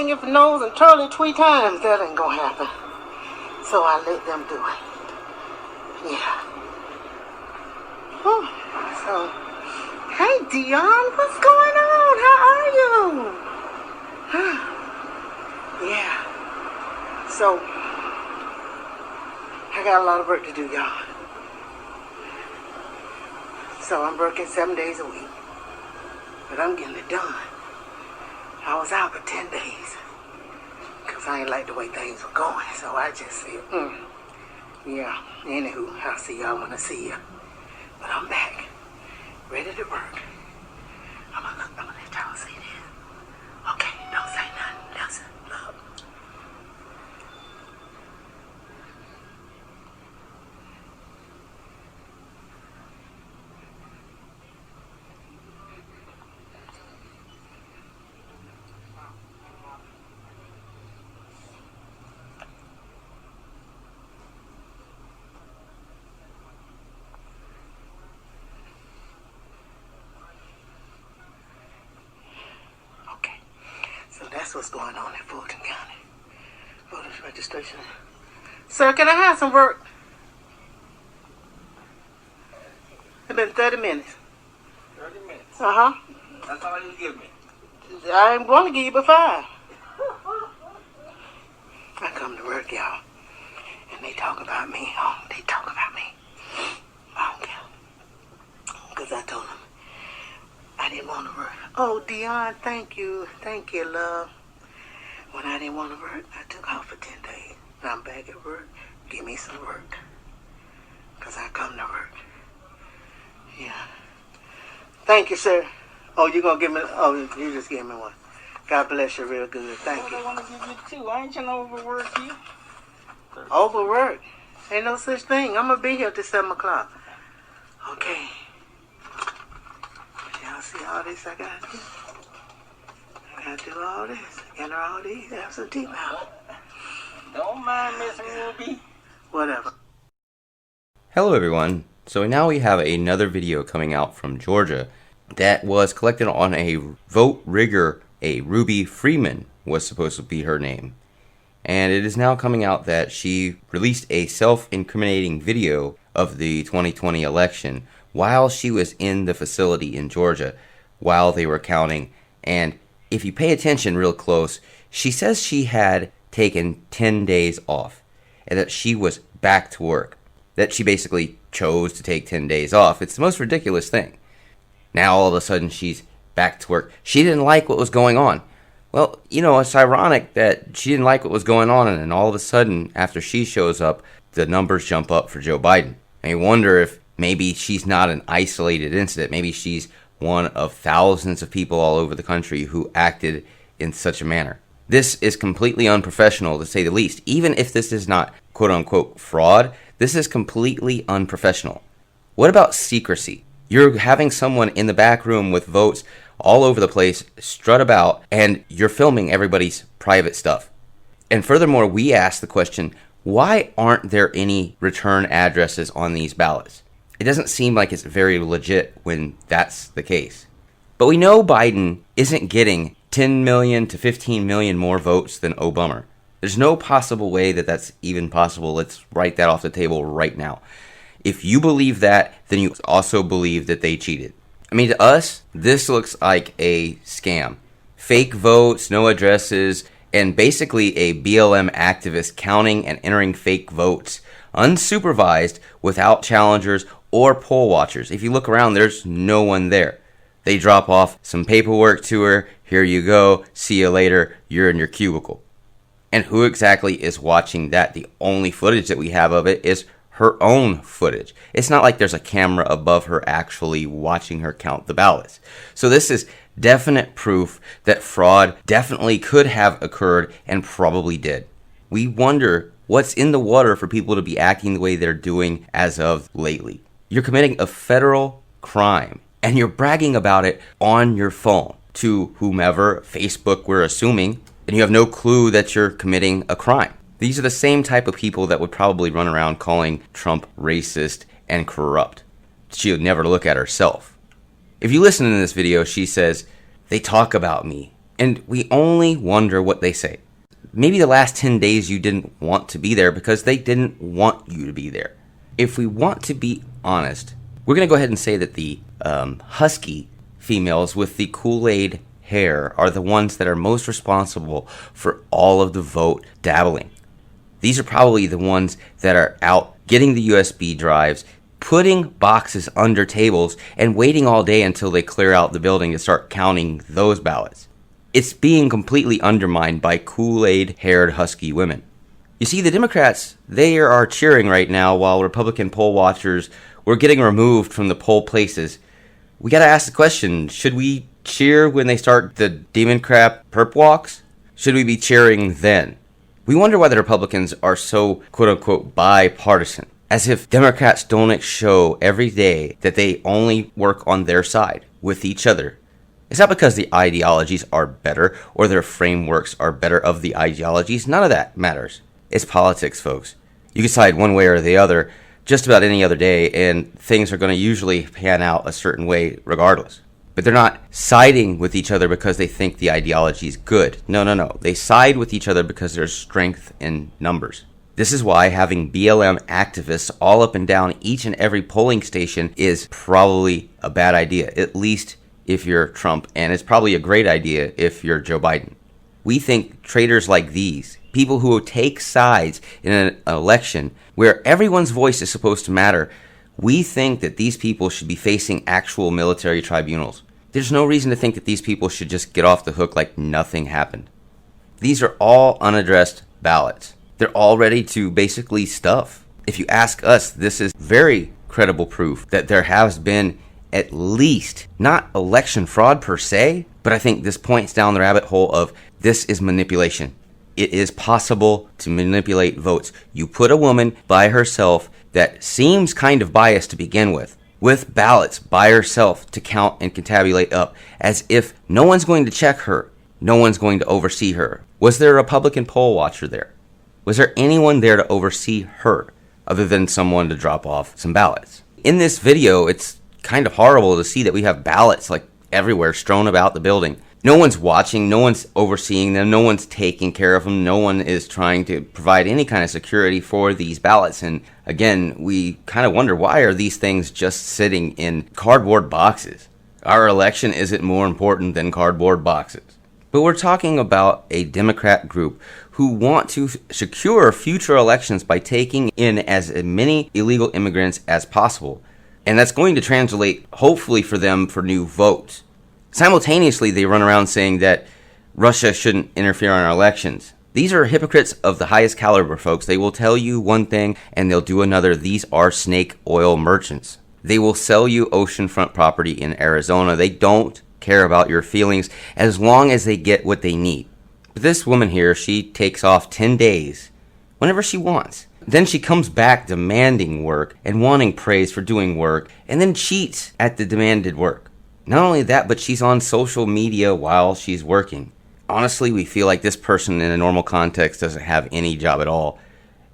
your nose and twirl it 3 times. That ain't gonna happen. So I let them do it. Yeah. Whew. So, hey Dion, what's going on? How are you? Yeah. So, I got a lot of work to do, y'all. So I'm working 7 days a week. But I'm getting it done. I was out for 10 days. Because I ain't like the way things were going. So I just said, yeah. Anywho, I'll see y'all when I see you. But I'm back. Ready to work. I'm gonna let y'all see this. Okay, don't say nothing. Listen, look. That's what's going on in Fulton County. Voters registration. Sir, can I have some work? It's been 30 minutes. 30 minutes? Uh-huh. That's all you give me? I ain't going to give you but 5. I come to work, y'all. And they talk about me. Oh, they talk about me. I don't care. Because I told them I didn't want to work. Oh, Dion, thank you. Thank you, love. When I didn't want to work, I took off for 10 days. Now I'm back at work. Give me some work. Because I come to work. Yeah. Thank you, sir. Oh, you going to give me... Oh, you just gave me one. God bless you real good. Thank you. I want to give you 2. I ain't trying to overwork you. Overwork? Ain't no such thing. I'm going to be here till 7 o'clock. Okay. Y'all see all this I got to do? I got to do all this. Enter all these absentee ballots. Don't mind Miss Ruby. Whatever. Hello everyone. So now we have another video coming out from Georgia that was collected on a vote rigger. A Ruby Freeman was supposed to be her name. And it is now coming out that she released a self-incriminating video of the 2020 election while she was in the facility in Georgia while they were counting. And if you pay attention real close, she says she had taken 10 days off and that she was back to work. That she basically chose to take 10 days off. It's the most ridiculous thing. Now all of a sudden she's back to work. She didn't like what was going on. Well, you know, it's ironic that she didn't like what was going on, and then all of a sudden, after she shows up, the numbers jump up for Joe Biden. And you wonder if maybe she's not an isolated incident. Maybe she's one of thousands of people all over the country who acted in such a manner. This is completely unprofessional, to say the least. Even if this is not quote-unquote fraud, this is completely unprofessional. What about secrecy? You're having someone in the back room with votes all over the place, strut about, and you're filming everybody's private stuff. And furthermore, we ask the question, why aren't there any return addresses on these ballots? It doesn't seem like it's very legit when that's the case. But we know Biden isn't getting 10 million to 15 million more votes than Obama. There's no possible way that that's even possible. Let's write that off the table right now. If you believe that, then you also believe that they cheated. I mean, to us, this looks like a scam. Fake votes, no addresses, and basically a BLM activist counting and entering fake votes, unsupervised, without challengers or poll watchers. If you look around, there's no one there. They drop off some paperwork to her. Here you go. See you later. You're in your cubicle. And who exactly is watching that? The only footage that we have of it is her own footage. It's not like there's a camera above her actually watching her count the ballots. So this is definite proof that fraud definitely could have occurred and probably did. We wonder what's in the water for people to be acting the way they're doing as of lately. You're committing a federal crime and you're bragging about it on your phone to whomever, Facebook we're assuming, and you have no clue that you're committing a crime. These are the same type of people that would probably run around calling Trump racist and corrupt. She would never look at herself. If you listen to this video, she says, they talk about me. And we only wonder what they say. Maybe the last 10 days you didn't want to be there because they didn't want you to be there. If we want to be honest, we're going to go ahead and say that the husky females with the Kool-Aid hair are the ones that are most responsible for all of the vote dabbling. These are probably the ones that are out getting the USB drives, putting boxes under tables, and waiting all day until they clear out the building to start counting those ballots. It's being completely undermined by Kool-Aid-haired husky women. You see, the Democrats, they are cheering right now while Republican poll watchers were getting removed from the poll places. We gotta ask the question, should we cheer when they start the demon crap perp walks? Should we be cheering then? We wonder why the Republicans are so quote-unquote bipartisan, as if Democrats don't show every day that they only work on their side with each other. It's not because the ideologies are better or their frameworks are better of the ideologies. None of that matters. It's politics, folks. You can side one way or the other just about any other day, and things are going to usually pan out a certain way regardless. But they're not siding with each other because they think the ideology is good. No. They side with each other because there's strength in numbers. This is why having BLM activists all up and down each and every polling station is probably a bad idea, at least if you're Trump, and it's probably a great idea if you're Joe Biden. We think traitors like these, people who take sides in an election where everyone's voice is supposed to matter, we think that these people should be facing actual military tribunals. There's no reason to think that these people should just get off the hook like nothing happened. These are all unaddressed ballots. They're all ready to basically stuff. If you ask us, this is very credible proof that there has been at least, not election fraud per se, but I think this points down the rabbit hole of this is manipulation. It is possible to manipulate votes. You put a woman by herself that seems kind of biased to begin with ballots by herself to count and tabulate up, as if no one's going to check her, no one's going to oversee her. Was there a Republican poll watcher there? Was there anyone there to oversee her other than someone to drop off some ballots? In this video, it's kind of horrible to see that we have ballots like everywhere strewn about the building. No one's watching, no one's overseeing them, no one's taking care of them, no one is trying to provide any kind of security for these ballots. And again, we kind of wonder, why are these things just sitting in cardboard boxes? Our election isn't more important than cardboard boxes. But we're talking about a Democrat group who want to secure future elections by taking in as many illegal immigrants as possible. And that's going to translate, hopefully for them, for new votes. Simultaneously, they run around saying that Russia shouldn't interfere in our elections. These are hypocrites of the highest caliber, folks. They will tell you one thing and they'll do another. These are snake oil merchants. They will sell you oceanfront property in Arizona. They don't care about your feelings as long as they get what they need. But this woman here, she takes off 10 days whenever she wants. Then she comes back demanding work and wanting praise for doing work, and then cheats at the demanded work. Not only that, but she's on social media while she's working. Honestly, we feel like this person in a normal context doesn't have any job at all,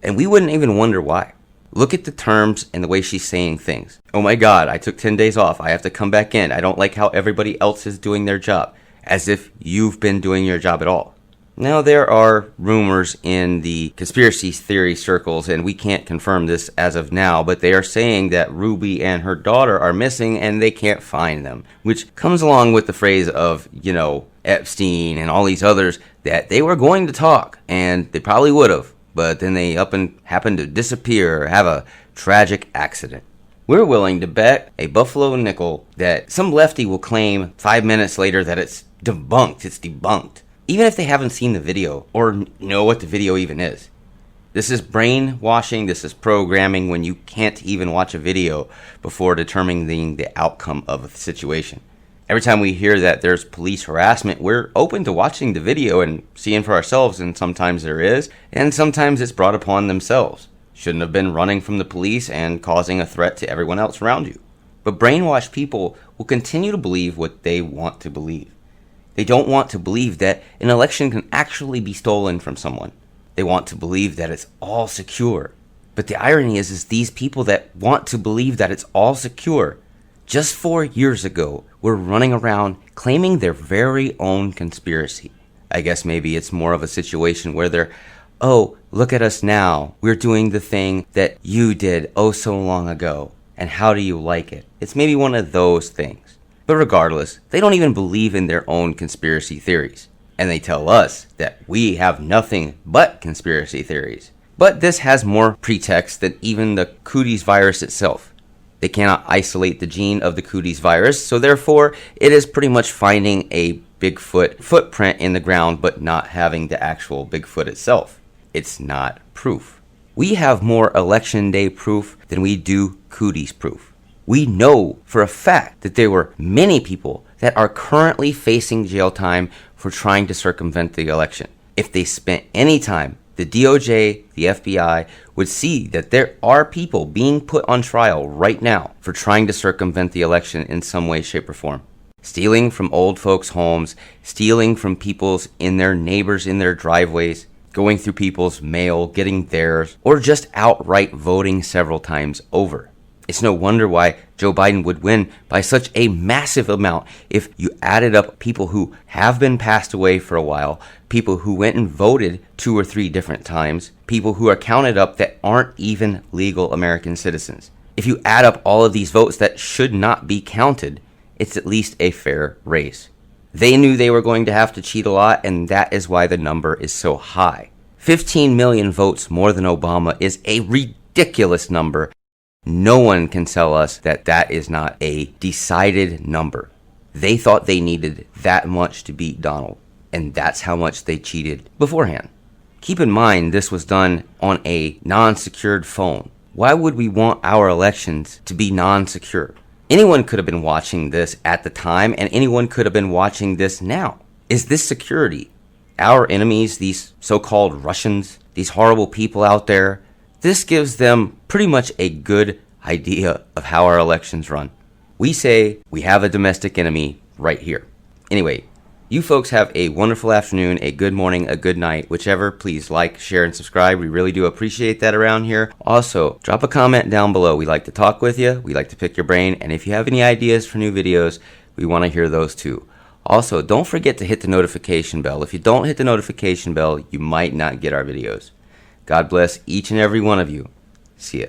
and we wouldn't even wonder why. Look at the terms and the way she's saying things. Oh my God, I took 10 days off. I have to come back in. I don't like how everybody else is doing their job. As if you've been doing your job at all. Now, there are rumors in the conspiracy theory circles, and we can't confirm this as of now, but they are saying that Ruby and her daughter are missing and they can't find them, which comes along with the phrase of, Epstein and all these others, that they were going to talk, and they probably would have, but then they up and happen to disappear or have a tragic accident. We're willing to bet a buffalo nickel that some lefty will claim 5 minutes later that it's debunked. Even if they haven't seen the video or know what the video even is. This is brainwashing, this is programming when you can't even watch a video before determining the outcome of a situation. Every time we hear that there's police harassment, we're open to watching the video and seeing for ourselves, and sometimes there is, and sometimes it's brought upon themselves. Shouldn't have been running from the police and causing a threat to everyone else around you. But brainwashed people will continue to believe what they want to believe. They don't want to believe that an election can actually be stolen from someone. They want to believe that it's all secure. But the irony is these people that want to believe that it's all secure, just 4 years ago, were running around claiming their very own conspiracy. I guess maybe it's more of a situation where they're, oh, look at us now. We're doing the thing that you did oh so long ago. And how do you like it? It's maybe one of those things. But regardless, they don't even believe in their own conspiracy theories. And they tell us that we have nothing but conspiracy theories. But this has more pretext than even the cooties virus itself. They cannot isolate the gene of the cooties virus, so therefore it is pretty much finding a Bigfoot footprint in the ground but not having the actual Bigfoot itself. It's not proof. We have more election day proof than we do cooties proof. We know for a fact that there were many people that are currently facing jail time for trying to circumvent the election. If they spent any time, the DOJ, the FBI would see that there are people being put on trial right now for trying to circumvent the election in some way, shape, or form. Stealing from old folks' homes, stealing from people's in their neighbors in their driveways, going through people's mail, getting theirs, or just outright voting several times over. It's no wonder why Joe Biden would win by such a massive amount if you added up people who have been passed away for a while, people who went and voted 2 or 3 different times, people who are counted up that aren't even legal American citizens. If you add up all of these votes that should not be counted, it's at least a fair race. They knew they were going to have to cheat a lot, and that is why the number is so high. 15 million votes more than Obama is a ridiculous number. No one can tell us that that is not a decided number. They thought they needed that much to beat Donald, and that's how much they cheated beforehand. Keep in mind, this was done on a non-secured phone. Why would we want our elections to be non-secure? Anyone could have been watching this at the time, and anyone could have been watching this now. Is this security? Our enemies, these so-called Russians, these horrible people out there, this gives them pretty much a good idea of how our elections run. We say we have a domestic enemy right here. Anyway, you folks have a wonderful afternoon, a good morning, a good night, whichever. Please like, share, and subscribe. We really do appreciate that around here. Also, drop a comment down below. We like to talk with you. We like to pick your brain. And if you have any ideas for new videos, we want to hear those too. Also, don't forget to hit the notification bell. If you don't hit the notification bell, you might not get our videos. God bless each and every one of you. See ya.